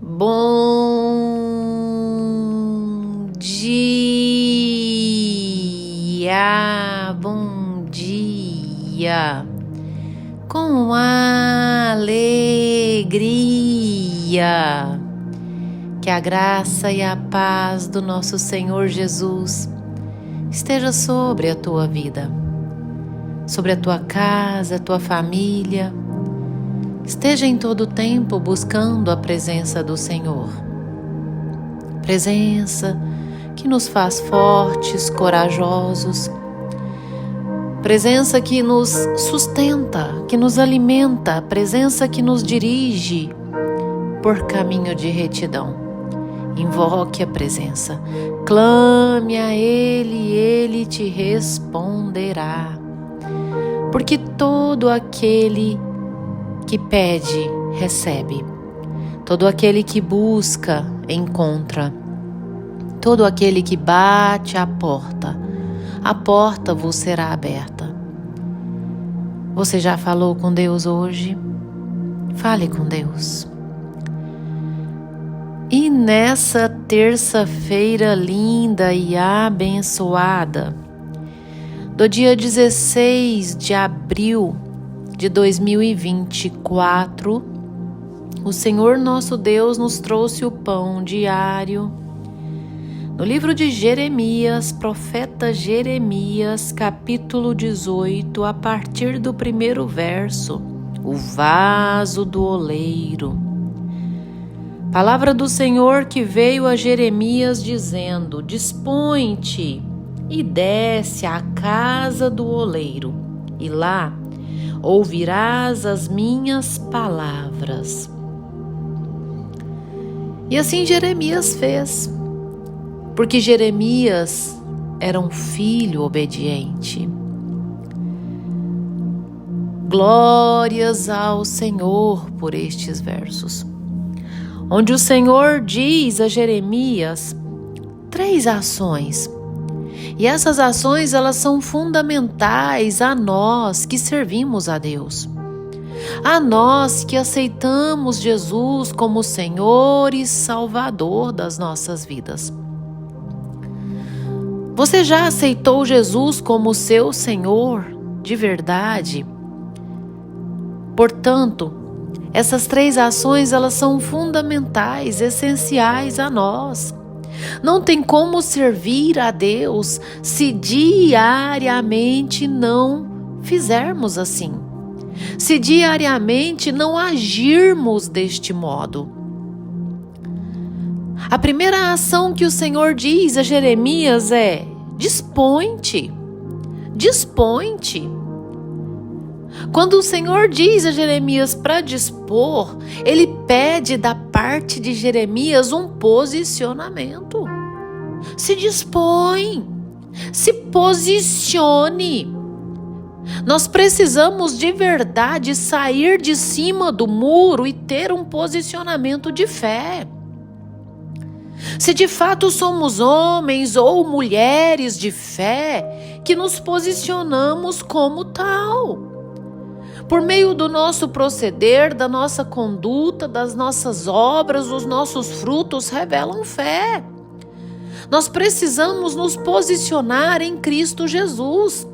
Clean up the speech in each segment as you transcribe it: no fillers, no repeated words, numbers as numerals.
Bom dia, bom dia, com alegria, que a graça e a paz do nosso Senhor Jesus esteja sobre a tua vida, sobre a tua casa, a tua família. Esteja em todo o tempo buscando a presença do Senhor. Presença que nos faz fortes, corajosos. Presença que nos sustenta, que nos alimenta. Presença que nos dirige por caminho de retidão. Invoque a presença. Clame a Ele, Ele te responderá. Porque todo aquele que pede, recebe. Todo aquele que busca, encontra. Todo aquele que bate a porta vos será aberta. Você já falou com Deus hoje? Fale com Deus. E nessa terça-feira linda e abençoada, do dia 16 de abril de 2024, o Senhor nosso Deus nos trouxe o pão diário. No livro de Jeremias, profeta Jeremias, capítulo 18, a partir do primeiro verso, o vaso do oleiro. Palavra do Senhor que veio a Jeremias dizendo: Dispõe-te e desce à casa do oleiro, e lá ouvirás as minhas palavras. E assim Jeremias fez, porque Jeremias era um filho obediente. Glórias ao Senhor por estes versos, onde o Senhor diz a Jeremias 3 ações. E essas ações, elas são fundamentais a nós que servimos a Deus. A nós que aceitamos Jesus como Senhor e Salvador das nossas vidas. Você já aceitou Jesus como seu Senhor de verdade? Portanto, essas 3 ações, elas são fundamentais, essenciais a nós. Não tem como servir a Deus se diariamente não fizermos assim. Se diariamente não agirmos deste modo. A primeira ação que o Senhor diz a Jeremias é: dispõe-te, dispõe-te. Quando o Senhor diz a Jeremias para dispor, Ele pede da parte de Jeremias um posicionamento. Se dispõe, se posicione. Nós precisamos de verdade sair de cima do muro e ter um posicionamento de fé. Se de fato somos homens ou mulheres de fé, que nos posicionamos como tal. Por meio do nosso proceder, da nossa conduta, das nossas obras, os nossos frutos revelam fé. Nós precisamos nos posicionar em Cristo Jesus.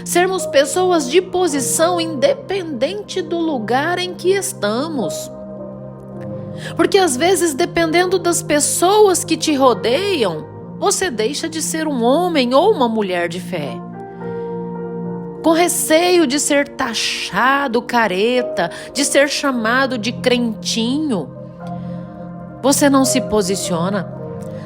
Sermos pessoas de posição independente do lugar em que estamos. Porque às vezes, dependendo das pessoas que te rodeiam, você deixa de ser um homem ou uma mulher de fé. Com receio de ser taxado careta, de ser chamado de crentinho, você não se posiciona.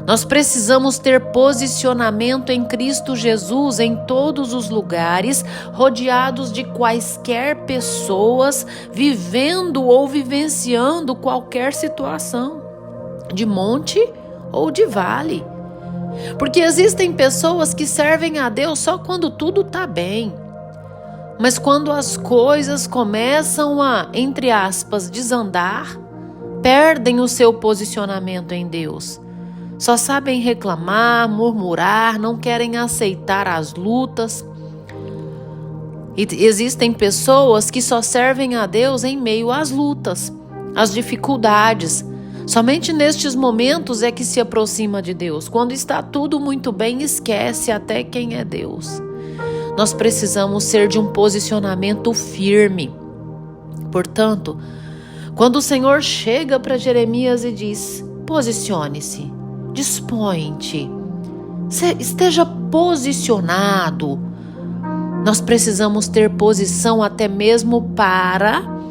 Nós precisamos ter posicionamento em Cristo Jesus em todos os lugares, rodeados de quaisquer pessoas, vivendo ou vivenciando qualquer situação, de monte ou de vale. Porque existem pessoas que servem a Deus só quando tudo está bem. Mas quando as coisas começam a, entre aspas, desandar, perdem o seu posicionamento em Deus. Só sabem reclamar, murmurar, não querem aceitar as lutas. E existem pessoas que só servem a Deus em meio às lutas, às dificuldades. Somente nestes momentos é que se aproxima de Deus. Quando está tudo muito bem, esquece até quem é Deus. Nós precisamos ser de um posicionamento firme. Portanto, quando o Senhor chega para Jeremias e diz: posicione-se, dispõe-te, esteja posicionado. Nós precisamos ter posição até mesmo para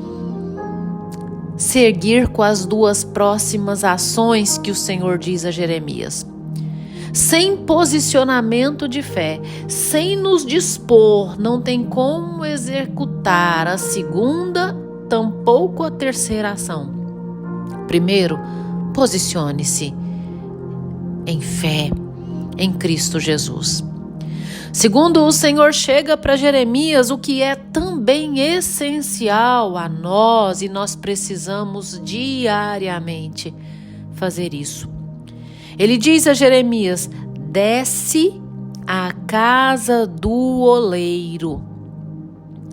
seguir com as duas próximas ações que o Senhor diz a Jeremias. Sem posicionamento de fé, sem nos dispor, não tem como executar a segunda, tampouco a terceira ação. Primeiro, posicione-se em fé em Cristo Jesus. Segundo, o Senhor chega para Jeremias, o que é também essencial a nós, e nós precisamos diariamente fazer isso. Ele diz a Jeremias: desce à casa do oleiro.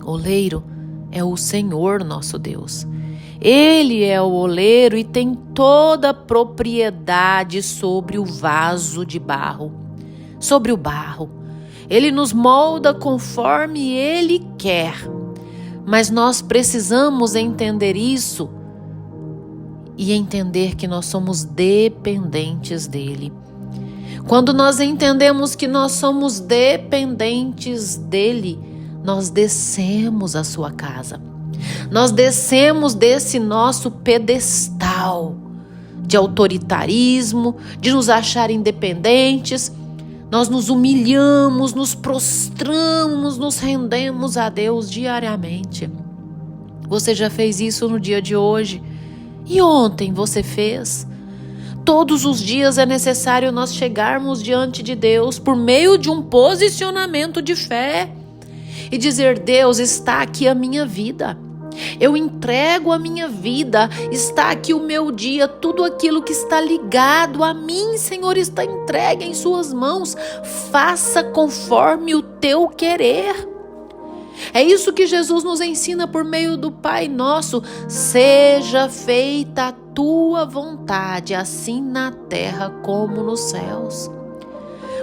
Oleiro é o Senhor nosso Deus. Ele é o oleiro e tem toda a propriedade sobre o vaso de barro, sobre o barro. Ele nos molda conforme Ele quer, mas nós precisamos entender isso e entender que nós somos dependentes dEle. Quando nós entendemos que nós somos dependentes dEle, nós descemos a sua casa. Nós descemos desse nosso pedestal de autoritarismo, de nos achar independentes. Nós nos humilhamos, nos prostramos, nos rendemos a Deus diariamente. Você já fez isso no dia de hoje? E ontem você fez? Todos os dias é necessário nós chegarmos diante de Deus por meio de um posicionamento de fé e dizer: Deus, está aqui a minha vida. Eu entrego a minha vida, está aqui o meu dia, tudo aquilo que está ligado a mim, Senhor, está entregue em suas mãos. Faça conforme o teu querer. É isso que Jesus nos ensina por meio do Pai Nosso: seja feita a tua vontade, assim na terra como nos céus.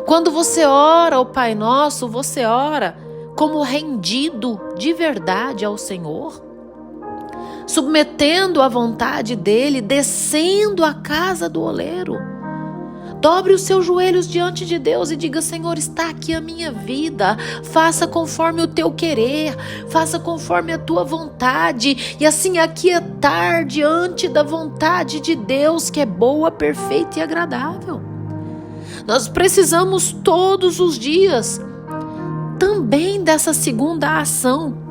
Quando você ora ao Pai Nosso, você ora como rendido de verdade ao Senhor, submetendo à vontade dele, descendo à casa do oleiro. Dobre os seus joelhos diante de Deus e diga: Senhor, está aqui a minha vida, faça conforme o teu querer, faça conforme a tua vontade, e assim aquietar diante da vontade de Deus, que é boa, perfeita e agradável. Nós precisamos todos os dias também dessa segunda ação,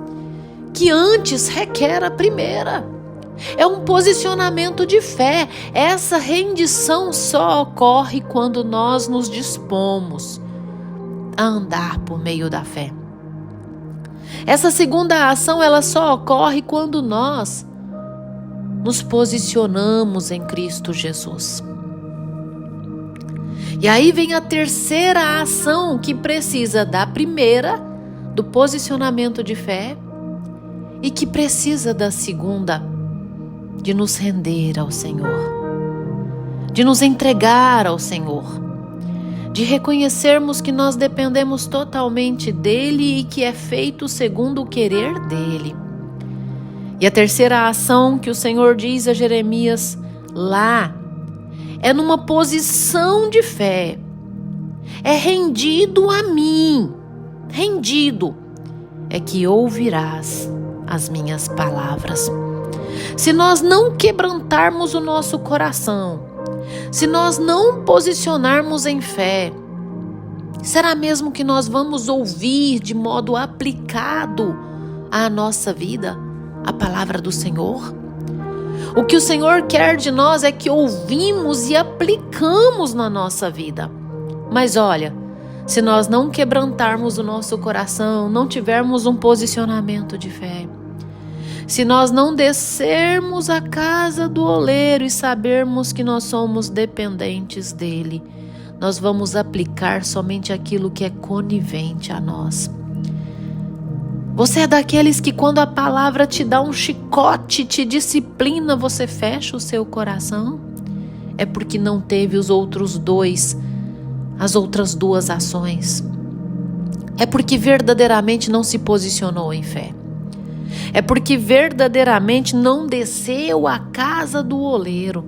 que antes requer a primeira. É um posicionamento de fé. Essa rendição só ocorre quando nós nos dispomos a andar por meio da fé. Essa segunda ação, ela só ocorre quando nós nos posicionamos em Cristo Jesus. E aí vem a terceira ação, que precisa da primeira, do posicionamento de fé, e que precisa da segunda, de nos render ao Senhor, de nos entregar ao Senhor, de reconhecermos que nós dependemos totalmente dEle e que é feito segundo o querer dEle. E a terceira ação que o Senhor diz a Jeremias lá é numa posição de fé, é rendido a mim, rendido, é que ouvirás as minhas palavras. Se nós não quebrantarmos o nosso coração, se nós não posicionarmos em fé, será mesmo que nós vamos ouvir de modo aplicado à nossa vida a palavra do Senhor? O que o Senhor quer de nós é que ouvimos e aplicamos na nossa vida. Mas olha, se nós não quebrantarmos o nosso coração, não tivermos um posicionamento de fé, se nós não descermos à casa do oleiro e sabermos que nós somos dependentes dele, nós vamos aplicar somente aquilo que é conivente a nós. Você é daqueles que, quando a palavra te dá um chicote, te disciplina, você fecha o seu coração? é porque não teve as outras duas ações. É porque verdadeiramente não se posicionou em fé. É porque verdadeiramente não desceu à casa do oleiro.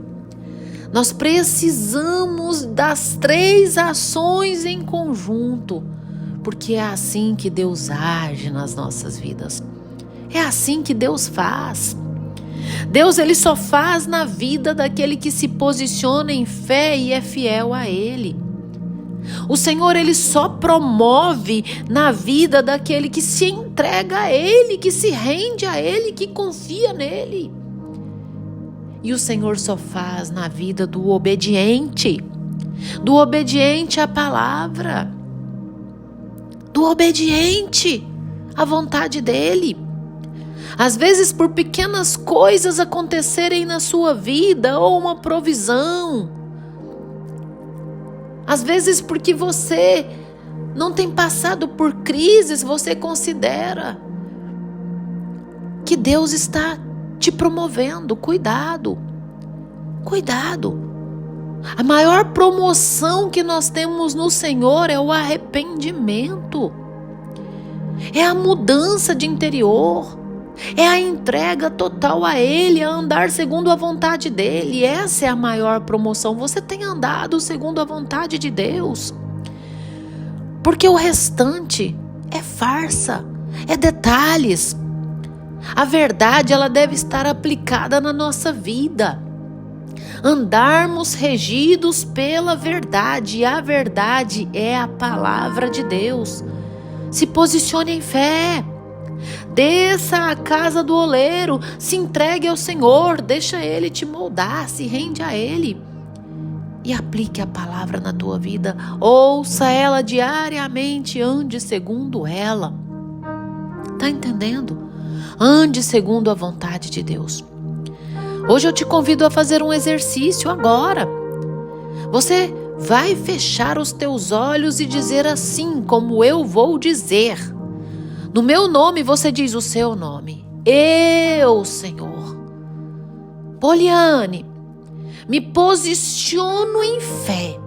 Nós precisamos das 3 ações em conjunto, porque é assim que Deus age nas nossas vidas. É assim que Deus faz. Deus, ele só faz na vida daquele que se posiciona em fé e é fiel a Ele. O Senhor, ele só promove na vida daquele que se entrega a Ele, que se rende a Ele, que confia nele. E o Senhor só faz na vida do obediente à palavra, do obediente à vontade dele. Às vezes, por pequenas coisas acontecerem na sua vida, ou uma provisão. Às vezes, porque você não tem passado por crises, você considera que Deus está te promovendo. Cuidado. A maior promoção que nós temos no Senhor é o arrependimento. É a mudança de interior. É a entrega total a Ele, a andar segundo a vontade dEle. Essa é a maior promoção. Você tem andado segundo a vontade de Deus. Porque o restante é farsa, é detalhes. A verdade, ela deve estar aplicada na nossa vida. Andarmos regidos pela verdade. E a verdade é a palavra de Deus. Se posicione em fé. Desça à casa do oleiro, se entregue ao Senhor, deixa Ele te moldar, se rende a Ele. E aplique a palavra na tua vida, ouça ela diariamente, ande segundo ela. Tá entendendo? Ande segundo a vontade de Deus. Hoje eu te convido a fazer um exercício agora. Você vai fechar os teus olhos e dizer assim como eu vou dizer. No meu nome, você diz o seu nome. Eu, Senhor, Poliane, me posiciono em fé.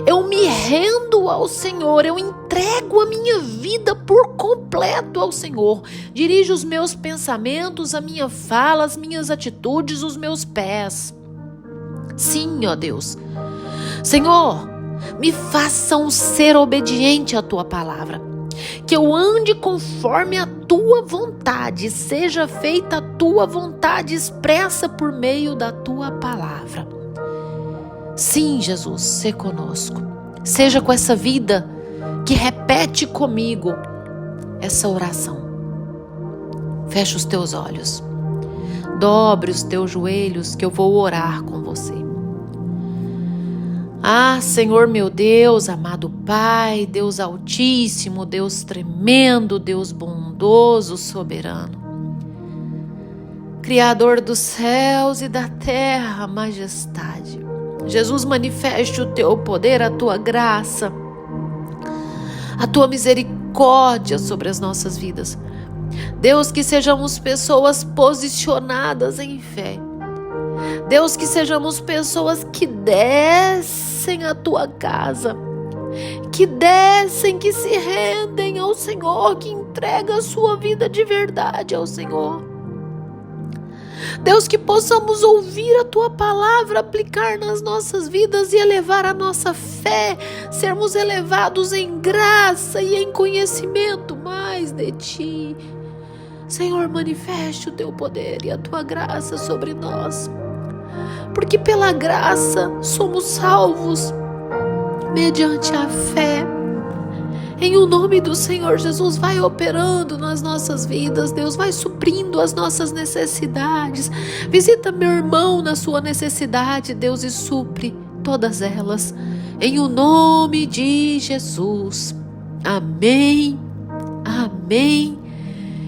Eu me rendo ao Senhor. Eu entrego a minha vida por completo ao Senhor. Dirijo os meus pensamentos, a minha fala, as minhas atitudes, os meus pés. Sim, ó Deus. Senhor, me faça um ser obediente à tua palavra. Que eu ande conforme a tua vontade, seja feita a tua vontade expressa por meio da tua palavra. Sim, Jesus, sê conosco. Seja com essa vida que repete comigo essa oração. Feche os teus olhos. Dobre os teus joelhos que eu vou orar com você. Ah, Senhor meu Deus, amado Pai, Deus altíssimo, Deus tremendo, Deus bondoso, soberano. Criador dos céus e da terra, majestade. Jesus, manifeste o teu poder, a tua graça, a tua misericórdia sobre as nossas vidas. Deus, que sejamos pessoas posicionadas em fé. Deus, que sejamos pessoas que descem à tua casa, que descem, que se rendem ao Senhor, que entregam a sua vida de verdade ao Senhor. Deus, que possamos ouvir a tua palavra, aplicar nas nossas vidas e elevar a nossa fé, sermos elevados em graça e em conhecimento mais de ti. Senhor, manifeste o teu poder e a tua graça sobre nós. Porque pela graça somos salvos, mediante a fé. Em o nome do Senhor Jesus, vai operando nas nossas vidas, Deus, vai suprindo as nossas necessidades. Visita meu irmão na sua necessidade, Deus, e supre todas elas. Em o nome de Jesus. Amém. Amém.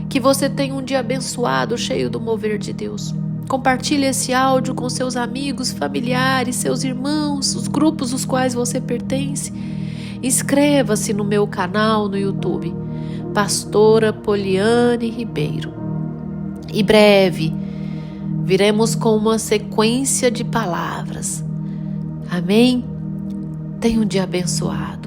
Que você tenha um dia abençoado, cheio do mover de Deus. Compartilhe esse áudio com seus amigos, familiares, seus irmãos, os grupos aos quais você pertence. Inscreva-se no meu canal no YouTube, Pastora Poliane Ribeiro. E breve Viremos com uma sequência de palavras. Amém? Tenha um dia abençoado.